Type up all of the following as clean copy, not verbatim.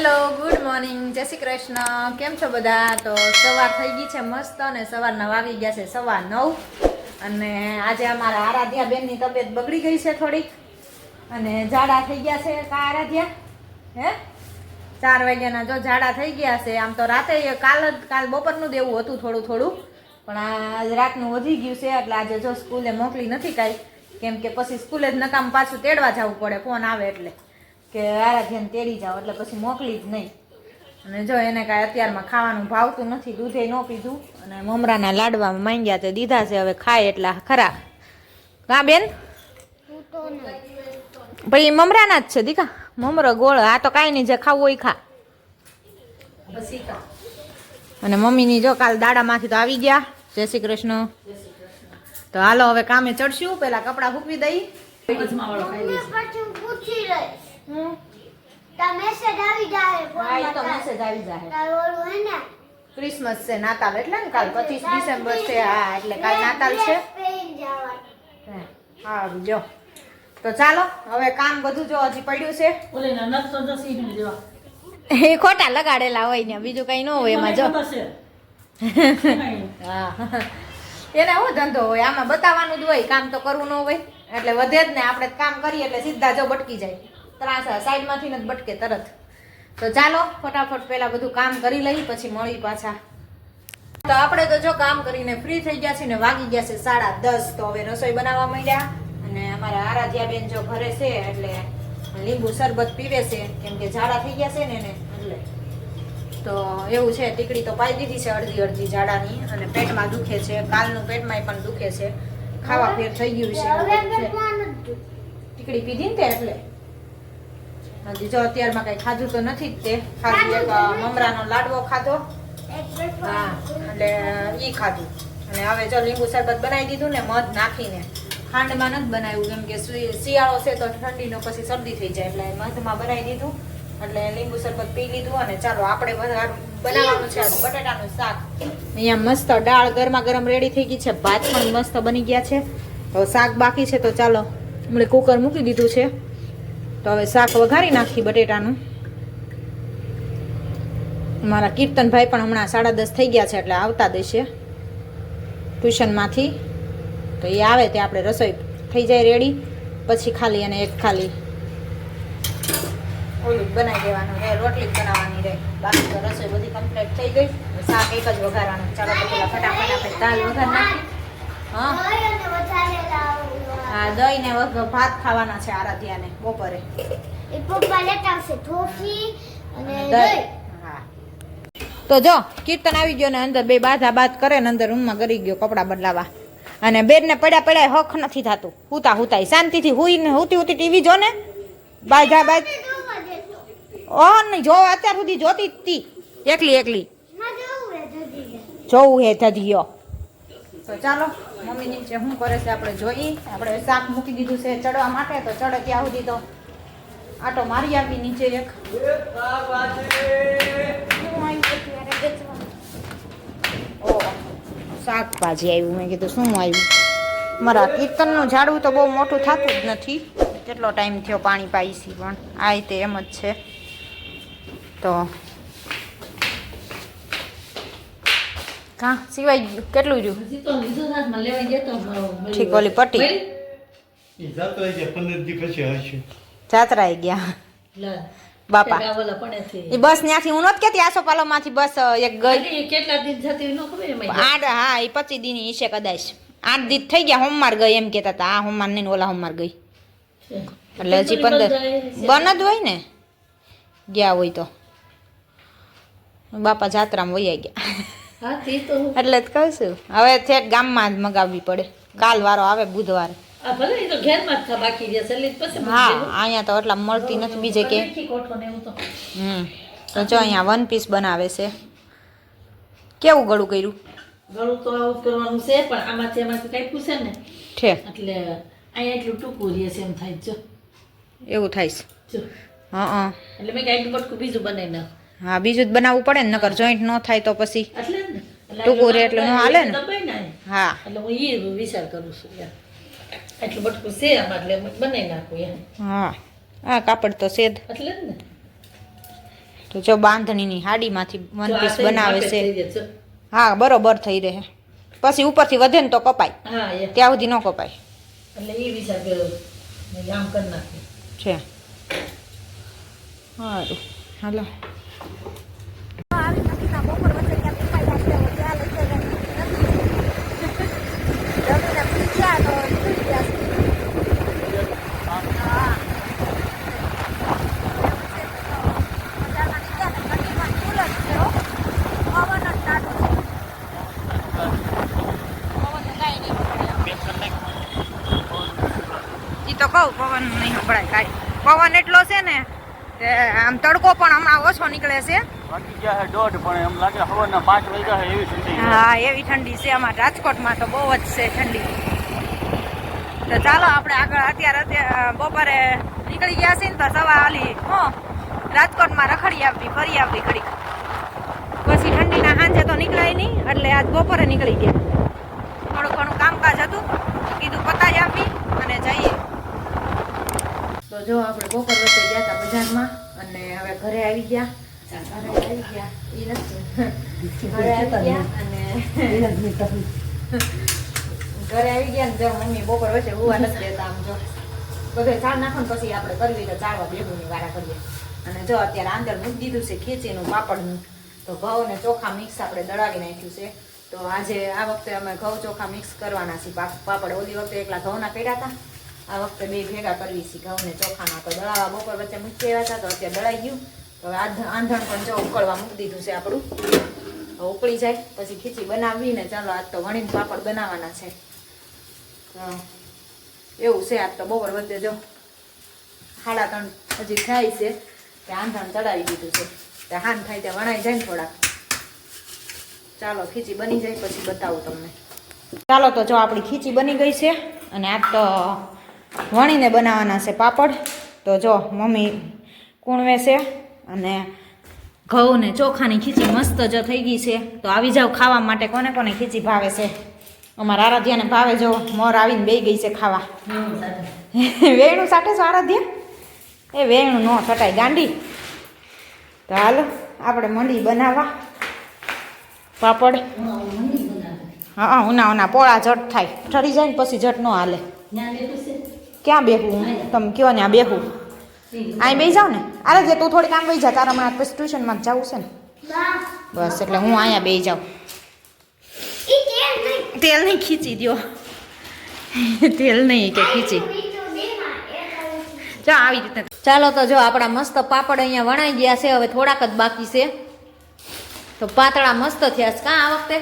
Hello good morning જય શ્રી કૃષ્ણ કેમ છો બધા તો સવાર થઈ ગઈ છે મસ્ત અને સવારના વાગી ગયા છે 9:15 અને આજે અમારા આરાધ્યા બેનની તબિયત બગડી ગઈ છે થોડીક અને ઝાડા થઈ ગયા છે કા આરાધ્યા હે 4 વાગ્યાના જો ઝાડા થઈ ગયા છે આમ તો રાતે કાલ બપોરનું જ એવું હતું થોડું પણ આજ રાતનું વધી ગયું છે એટલે આજે જો સ્કૂલે મોકલી નથી કાંઈ કેમ કે પછી સ્કૂલે જ નકામ પાછું તેડવા જવું પડે ફોન આવે એટલે કે આરાધ્યાને તેડી જાઓ એટલે પછી મોકલી જ નહીં અને જો એને કાંઈ અત્યારમાં ખાવાનું ભાવતું નથી દૂધે ન પીધું અને મમરાના લાડવામાં માંગ્યા તે દીધા છે હવે ખાય એટલા ખરા હા બેન ભાઈ મમરાના જ છે દીકા મમરો ગોળ આ તો કાંઈ નહીં જે ખાવું હોય ખા અને મમ્મીની જો કાલ દાડામાંથી તો આવી ગયા જય શ્રી કૃષ્ણ તો હાલો હવે કામે ચડશું પેલા કપડાં સૂકવી દઈ ક્રિસમસ છે નાતાલ એટલે ને કાલ 25 ડિસેમ્બર છે હા એટલે કાલ નાતાલ છે હા જો તો ચાલો હવે કામ બધું જો હજી પડ્યું છે એ ખોટા લગાડેલા હોય ને બીજું કઈ ન હોય એમાં જો હા એને શું ધંધો હોય આમાં બતાવવાનું જ હોય કામ તો કરવું ન હોય એટલે વધે જ ને આપણે કામ કરીએ એટલે સીધા જો બટકી જાય ત્રાસા સાઈડમાંથી જ બટકે તરત તો ચાલો ફટાફટ પહેલા બધું કામ કરી લઈ પછી મળી પાછા તો આપણે તો જો કામ કરીને ફ્રી થઈ ગયા છે ને વાગી ગયા છે 10:30 તો હવે રસોઈ બનાવવા માંડ્યા અને અમારા આરાધ્યા બેન જો ઘરે છે એટલે લીંબુ શરબત પીવે છે કેમ કે ઝાડા થઈ ગયા છે ને એને એટલે તો એવું છે ટીકડી તો પાઈ દીધી છે અડધી ઝાડાની અને પેટમાં દુખે છે કાલનું પેટમાં પણ દુખે છે ખાવા ફેર થઈ ગયું છે ટીકડી પીધી ને એટલે હજી જો અત્યારમાં કઈ ખાધું તો નથી જ તે ખાલી એક મમરાનો લાડવો ખાધો હા એટલે ઈ ખાધું અને હવે જો લીંબુ શરબત બનાવી દીધું ને મધ નાખીને ખાંડમાં નથી બનાવ્યું કેમ કે શિયાળો છે તો ઠંડીનો પછી શરદી થઈ જાય એટલે મધમાં બનાવી દીધું એટલે લીંબુ શરબત પી લીધું અને ચાલો આપણે બનાવવાનું છે બટાટાનું શાક અહીંયા મસ્ત દાળ ગરમા ગરમ રેડી થઈ ગઈ છે ભાત પણ મસ્ત બની ગયા છે તો શાક બાકી છે તો ચાલો હમણાં કુકર મૂકી દીધું છે તો હવે શાક વઘારી નાખી બટેટાનું મારા કીર્તનભાઈ પણ હમણાં 10:30 થઈ ગયા છે એટલે આવતા દેશે ટ્યુશનમાંથી તો એ આવે તે આપણે રસોઈ થઈ જાય રેડી પછી ખાલી અને એક ખાલી ઓલું બનાવી દેવાનું રહે રોટલી બનાવવાની રહે બાકી તો રસોઈ બધી કમ્પ્લીટ થઈ ગઈ શાક એક જ વઘારવાનું ચાલો તો પેલા ફટાફટ આપણે દાળ વઘાર નાખી હા દહીં ને ભાત ખાવાના છે આરાધ્યાને બપોરે હા તો જો કીર્તન આવી ગયો ને અંદર બે બાદ કરે ને અંદર રૂમમાં ગરી ગયો કપડાં બદલાવા અને બેન ને પડ્યા હક નથી થતું હુતા શાંતિથી હુતી ટીવી જો ને બાજ ઓ નહીં જો અત્યાર સુધી જોતી હતી એકલી જોવું હે ધધિયો તો ચાલો મમ્મી નીચે શું કરે છે આપણે જોઈએ આપણે શાક મૂકી દીધું છે ચડવા માટે તો ચડે ત્યાં સુધી તો આટો મારી આવી નીચે એક શાકભાજી આવ્યું મેં કીધું શું આવ્યું મારા કીર્તનનું ઝાડવું તો બહુ મોટું થતું જ નથી કેટલો ટાઈમ થયો પાણી પાઈશી પણ આ રીતે એમ જ છે તો હા સિવાય ગયું કેટલું રહ્યું ઠીક ઓલી પટ્ટી જાત્રાએ ગયા બાપા એ બસ ત્યાંથી હું નથી કેતી આસોપાલો માંથી બસ એક ગઈ કેટલા દિન જતી હા એ 25 દિન ઈશે કદાચ 8 દિન થઈ ગયા હોમવાર ગઈ એમ કેતા હતા આ હોમવાર નહીં ઓલા હોમવાર ગઈ એટલે હજી 15 બન જ હોય ને ગયા હોય તો બાપા જાત્રામાં વૈયા ગયા એટલે જ કહું છું હવે ઠેઠ ગામમાં જ મગાવવી પડે કાલ વારો આવે બુધવારે હા અહીંયા તો એટલા મળતી નથી બીજે કે તો જો અહીંયા 1 પીસ બનાવે છે કેવું ગળું કર્યું ગળું તો આવું કરવાનું છે પણ આમાંથી કઈ પૂછે ને છે એટલે અહીંયા એટલું ટૂંકું રહે છે એમ થાય જો એવું થાય છે હા એટલે મેં કઈ બટકું બીજું બનાવી નાખ હા બીજું જ બનાવવું પડે ને નકર જોઈન્ટ ન થાય તો પછી એટલે ટૂંકું રે એટલે ન હાલે ને હા એટલે હું એ વિચાર કરું છું યાર એટલું બટકું છે આમાં એટલે બનાવી નાખું યાર હા આ કાપડ તો સેદ એટલે જ ને તો જો બાંધણીની હાડીમાંથી વન જો આ પીસ સાઈઝ બનાવે માટે છે. થઈ જાય, જો. હા બરોબર થઈ રહે. પછી ઉપરથી વધે ને તો કપાય, હા એ ત્યાં સુધી ન કપાય એટલે એ હિસાબે આમ કરી નાખીએ. છે. સારું હાલો. તો કહું પવન નહીં સંભળાય કાંઈ. પવન એટલો છે ને કે આમ તડકો પણ હમણાં ઓછો નીકળે છે. વાગી ગયા છે 1:30 પણ એમ લાગે સવારના 5 વાગ્યા છે એવી ઠંડી છે. હા એવી ઠંડી છે અમારા રાજકોટમાં તો બહુ જ છે ઠંડી. તો ચાલો આપણે આગળ અત્યારે બપોરે નીકળી ગયા છીએ ને તો સવા ઓલી રાજકોટમાં રખડી આવવી ફરી આવવી ઘડી. પછી ઠંડીના સાંજે તો નીકળાય નહીં એટલે આજ બપોરે નીકળી ગયા. થોડું ઘણું કામકાજ હતું કીધું પતાવી આપી અને જઈએ. તો જો આપણે બપોર વચ્ચે ગયા હતા બજારમાં અને હવે ઘરે આવી ગયા. ઘરે આવી ગયા અને ઘરે આવી ગયા ને જો મમ્મી બપોર વચ્ચે હુવા નથી દેતા. આમ જો બધે ચાળ નાખો ને પછી આપણે કરવી તો ચાળવા ભેગુની વારા કરીએ. અને જો અત્યારે આંદર મૂકી દીધું છે ખીચીનું પાપડનું. તો ઘઉં ને ચોખા મિક્સ આપણે દળાવી નાખ્યું છે. તો આજે આ વખતે અમે ઘઉં ચોખા મિક્સ કરવાના છીએ પાપડ. ઓલી વખતે એકલા ઘઉંના કર્યા હતા, આ વખતે બે ભેગા કરવી છે ઘઉં ને ચોખાના. તો દળાવા બપોર વચ્ચે મૂકી આવ્યા હતા તો અત્યારે દળાઈ ગયું. તો આંધણ પણ જો ઉકળવા મૂકી દીધું છે આપણું. ઉકળી જાય પછી ખીચી બનાવવી ને ચાલો આજ તો વણીને પાપડ બનાવવાના છે. એવું છે આજ તો બપોર વચ્ચે જો 3:30 હજી થાય છે કે આંધણ ચડાવી દીધું છે. તે હાન થાય ત્યાં વણાઈ જાય ને થોડાક. ચાલો ખીચી બની જાય પછી બતાવું તમને. ચાલો તો જો આપણી ખીચી બની ગઈ છે અને આજ તો વણીને બનાવવાના છે પાપડ. તો જો મમ્મી કૂણવે છે અને ઘઉં ને ચોખાની ખીચી મસ્ત જો થઈ ગઈ છે. તો આવી જાવ ખાવા માટે. કોને કોને ખીચી ભાવે છે? અમારા આરાધ્યાને ભાવે. જો મોર આવીને બેસી ગઈ છે ખાવા. વેણું સાટે છો આરાધ્યા? એ વેણું ન સટાય ગાંડી. તો હાલો આપણે મંડી બનાવવા પાપડ. હા ઉના પોળા જટ થાય, ઠરી જાય ને પછી જટ ન હાલે. ક્યાં બેહું? તમે કયો ને આ બેહું? અહીં બેસી જાવ ને. અરે જે તું થોડીક આમ બેસી જા, તારા હમણાં પછી ટ્યુશનમાં જવું છે ને. બસ એટલે હું અહીંયા બેસી જાઉં. તેલ નહીં ખીચી દો. તેલ નહીં કે ખીચી. ચાલ આવી રીતે. ચાલો તો જો આપણા મસ્ત પાપડ અહીંયા વણાઈ ગયા છે. હવે થોડાક જ બાકી છે. તો પાતળા મસ્ત થયા છે કાં આ વખતે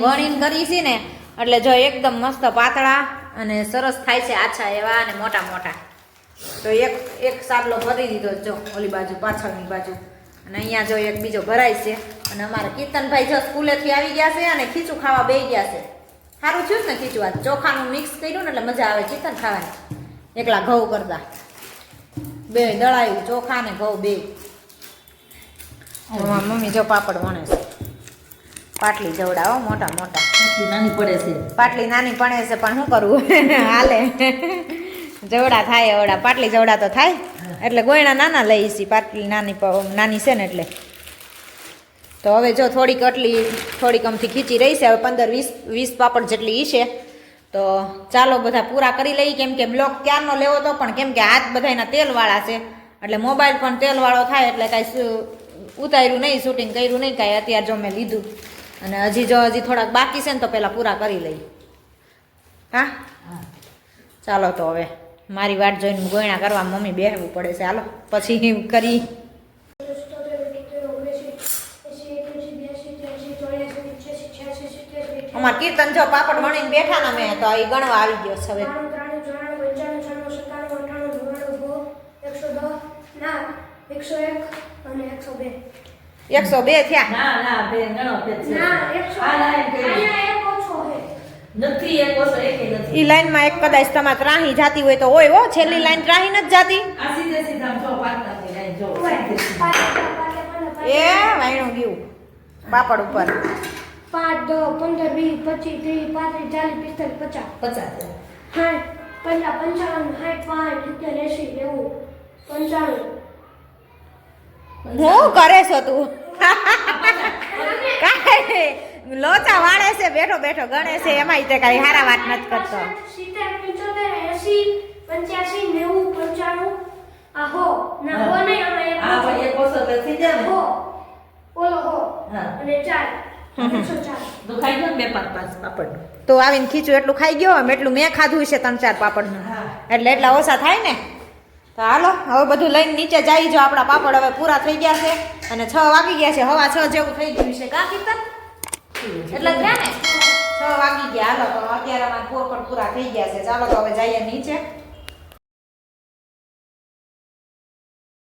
વણીને કરી છે ને એટલે જો એકદમ મસ્ત પાતળા અને સરસ થાય છે. આછા એવા અને મોટા મોટા. તો એક સાટલો ભરી દીધો જો ઓલી બાજુ પાછળની બાજુ. અને અહીંયા જો એક બીજો ભરાય છે. અને અમારા કીર્તનભાઈ જો સ્કૂલેથી આવી ગયા છે અને ખીચું ખાવા બેસી ગયા છે. સારું થયું ને ખીચું આ ચોખાનું મિક્સ કર્યું ને એટલે મજા આવે કીર્તન ખાવાની. એકલા ઘઉં કરતા બે દળાયું ચોખા ને ઘઉં બે. મમ્મી જો પાપડ વણે છે. પાટલી જવડાવો મોટા મોટા. નાની પડે છે. પાટલી નાની પડે છે પણ શું કરવું હાલે. જવડા થાય એવડા. પાટલી જવડા તો થાય એટલે ગોયણા નાના લઈ છીએ. પાટલી નાની છે ને એટલે. તો હવે જો થોડીક અમથી ખીચી રહી છે. હવે 15-20 પાપડ જેટલી ઈ છે. તો ચાલો બધા પૂરા કરી લઈએ. કેમ કે બ્લોક ક્યારનો લેવો તો પણ કેમ કે હાથ બધાના તેલવાળા છે એટલે મોબાઈલ પણ તેલવાળો થાય એટલે કાંઈ ઉતાર્યું નહીં, શૂટિંગ કર્યું નહીં કાંઈ. અત્યારે જો મેં લીધું અને હજી થોડાક બાકી છે ને તો પહેલાં પૂરા કરી લઈએ. હા ચાલો તો હવે મારી વાટ જોઈને ગોયણા કરવા મમ્મી બેસવું પડે છે. હાલો પછી કરી. અમાર કીર્તન જો પાપડ વણીને બેઠા ને મેં તો એ ગણવા આવી ગયો છે હવે. 102 થયા. ના બે ગણો છે. નથી એક ઓછો એક નથી. ઈ લાઈનમાં એક કદાચ તમારે ત્રાહી જાતી હોય તો હોય હો. છેલ્લી લાઈન ત્રાહી નથી જાતી. આ સીધે સીધા જો પાટલાની લાઈન જો. એ વાયણું ગયું પાપડ ઉપર. 5, 10, 15, 20, 25, 30, 40, 50, 50. 55, 55, 60, 65, 70, 80, 90, 95. હું કરે છો તું કાંઈ લોચા વાળે છે બેઠો બેઠો ગણે છે એમાંય તે કાંઈ હારા વાત નથી કરતો 70, 75, 80, 85, 90, 95 આ હો ના હો નહીં અમે હા ભાઈ એક ઓછો તો થઈ જાય ને હો ઓલો હો હા. અને 104 તો ખાઈ ગયો ને બે પાંચ પાંચ પાપડ તો આવીને ખીચું એટલું ખાઈ ગયો એમ એટલું મેં ખાધું છે 3-4 પાપડનું હા. એટલે એટલા ઓછા થાય ને તો હાલો હવે બધું લઈને નીચે જઈ જો આપણા પાપડ હવે પૂરા થઈ ગયા છે અને 6 વાગી ગયા છે હવા 6 જેવું થઈ ગયું છે કા કીધું એટલે જ ને 6 વાગી ગયા હાલો તો અત્યારે અમારા પાપડ પૂરા થઈ ગયા છે ચાલો તો હવે જઈએ નીચે